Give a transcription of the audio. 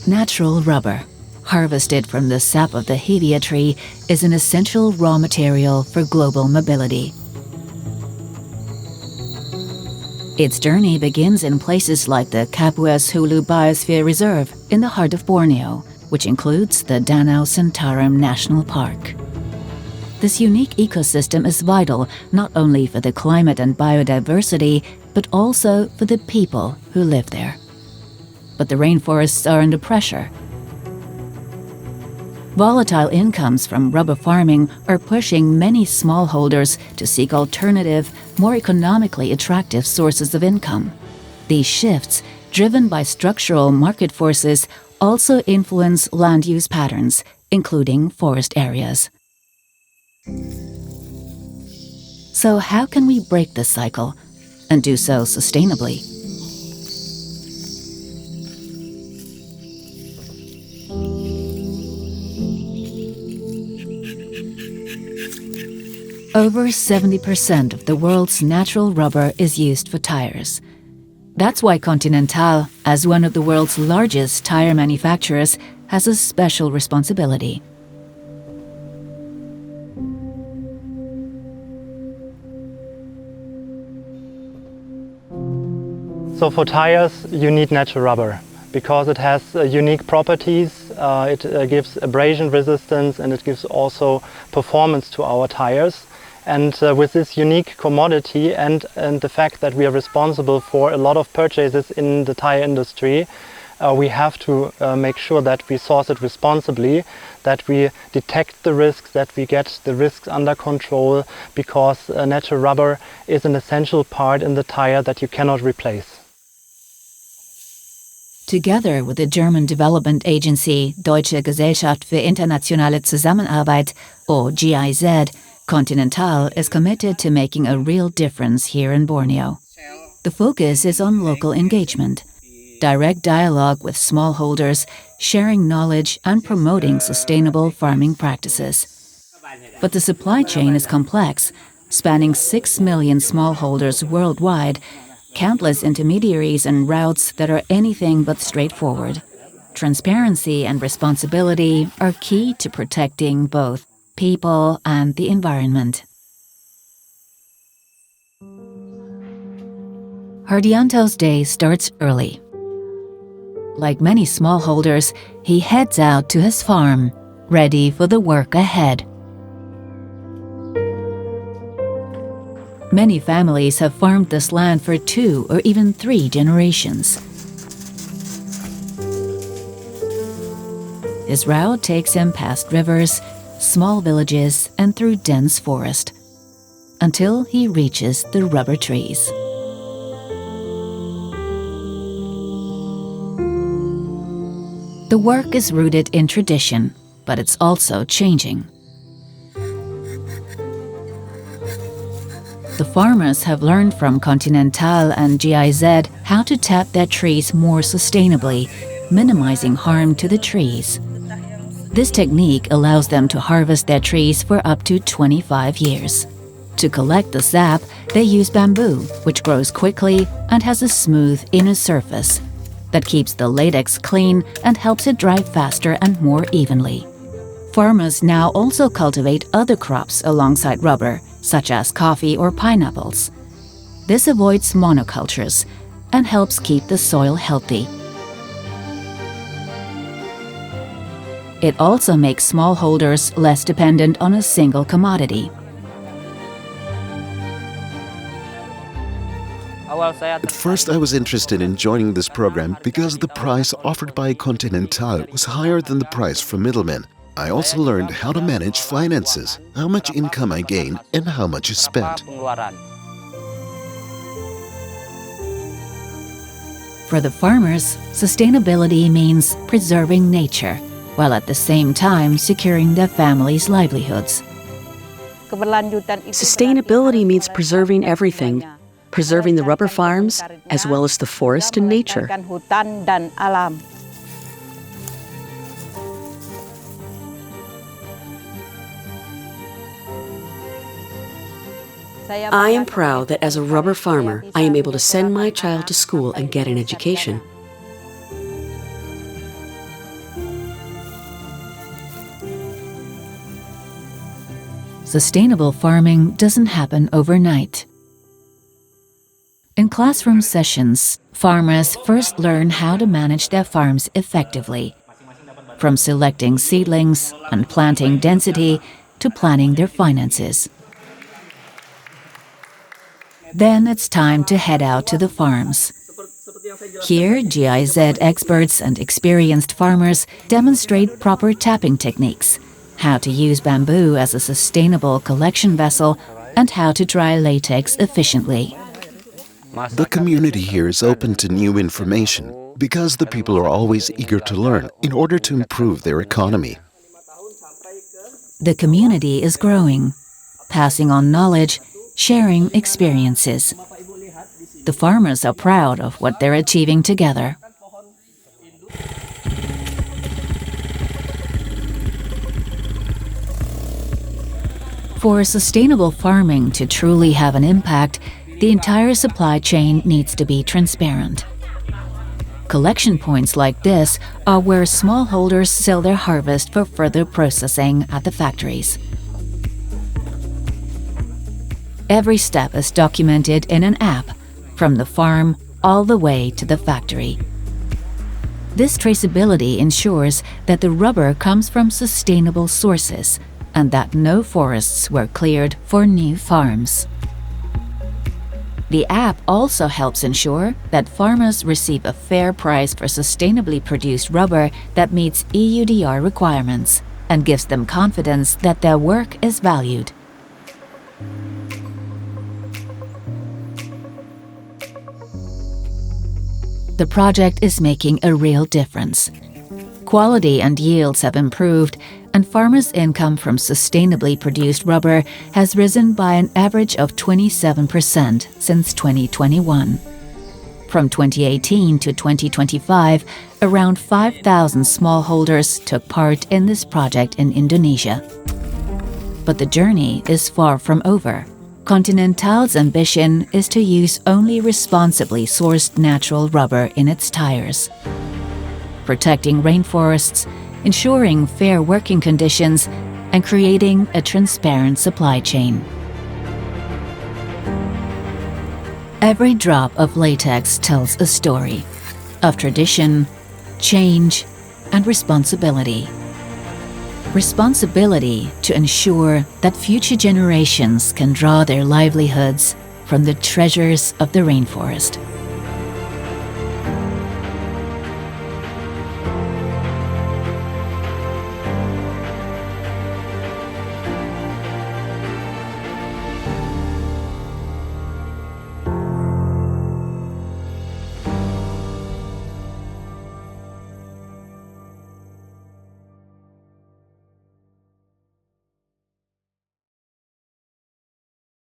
Natural rubber, harvested from the sap of the Hevea tree, is an essential raw material for global mobility. Its journey begins in places like the Kapuas Hulu Biosphere Reserve in the heart of Borneo, which includes the Danau Sentarum National Park. This unique ecosystem is vital not only for the climate and biodiversity, but also for the people who live there. But the rainforests are under pressure. Volatile incomes from rubber farming are pushing many smallholders to seek alternative, more economically attractive sources of income. These shifts, driven by structural market forces, also influence land use patterns, including forest areas. So how can we break this cycle and do so sustainably? Over 70% of the world's natural rubber is used for tires. That's why Continental, as one of the world's largest tire manufacturers, has a special responsibility. So for tires, you need natural rubber because it has unique properties. It gives abrasion resistance and it gives also performance to our tires. And with this unique commodity and the fact that we are responsible for a lot of purchases in the tire industry, we have to make sure that we source it responsibly, that we detect the risks, that we get the risks under control, because natural rubber is an essential part in the tire that you cannot replace. Together with the German development agency Deutsche Gesellschaft für Internationale Zusammenarbeit, or GIZ, Continental is committed to making a real difference here in Borneo. The focus is on local engagement, direct dialogue with smallholders, sharing knowledge and promoting sustainable farming practices. But the supply chain is complex, spanning 6 million smallholders worldwide, countless intermediaries and routes that are anything but straightforward. Transparency and responsibility are key to protecting both people and the environment. Hardianto's day starts early. Like many smallholders, he heads out to his farm, ready for the work ahead. Many families have farmed this land for 2 or even 3 generations. His route takes him past rivers, small villages, and through dense forest, until he reaches the rubber trees. The work is rooted in tradition, but it's also changing. The farmers have learned from Continental and GIZ how to tap their trees more sustainably, minimizing harm to the trees. This technique allows them to harvest their trees for up to 25 years. To collect the sap, they use bamboo, which grows quickly and has a smooth inner surface that keeps the latex clean and helps it dry faster and more evenly. Farmers now also cultivate other crops alongside rubber, such as coffee or pineapples. This avoids monocultures and helps keep the soil healthy. It also makes smallholders less dependent on a single commodity. At first, I was interested in joining this program because the price offered by Continental was higher than the price from middlemen. I also learned how to manage finances, how much income I gain, and how much is spent. For the farmers, sustainability means preserving nature, while at the same time securing their families' livelihoods. Sustainability means preserving everything, preserving the rubber farms, as well as the forest and nature. I am proud that as a rubber farmer, I am able to send my child to school and get an education. Sustainable farming doesn't happen overnight. In classroom sessions, farmers first learn how to manage their farms effectively, from selecting seedlings and planting density to planning their finances. Then it's time to head out to the farms. Here, GIZ experts and experienced farmers demonstrate proper tapping techniques, how to use bamboo as a sustainable collection vessel, and how to dry latex efficiently. The community here is open to new information because the people are always eager to learn in order to improve their economy. The community is growing, passing on knowledge, sharing experiences. The farmers are proud of what they're achieving together. For sustainable farming to truly have an impact, the entire supply chain needs to be transparent. Collection points like this are where smallholders sell their harvest for further processing at the factories. Every step is documented in an app, from the farm all the way to the factory. This traceability ensures that the rubber comes from sustainable sources and that no forests were cleared for new farms. The app also helps ensure that farmers receive a fair price for sustainably produced rubber that meets EUDR requirements and gives them confidence that their work is valued. The project is making a real difference. Quality and yields have improved, and farmers' income from sustainably produced rubber has risen by an average of 27% since 2021. From 2018 to 2025, around 5,000 smallholders took part in this project in Indonesia. But the journey is far from over. Continental's ambition is to use only responsibly sourced natural rubber in its tires. Protecting rainforests, ensuring fair working conditions, and creating a transparent supply chain. Every drop of latex tells a story of tradition, change, and responsibility. Responsibility to ensure that future generations can draw their livelihoods from the treasures of the rainforest.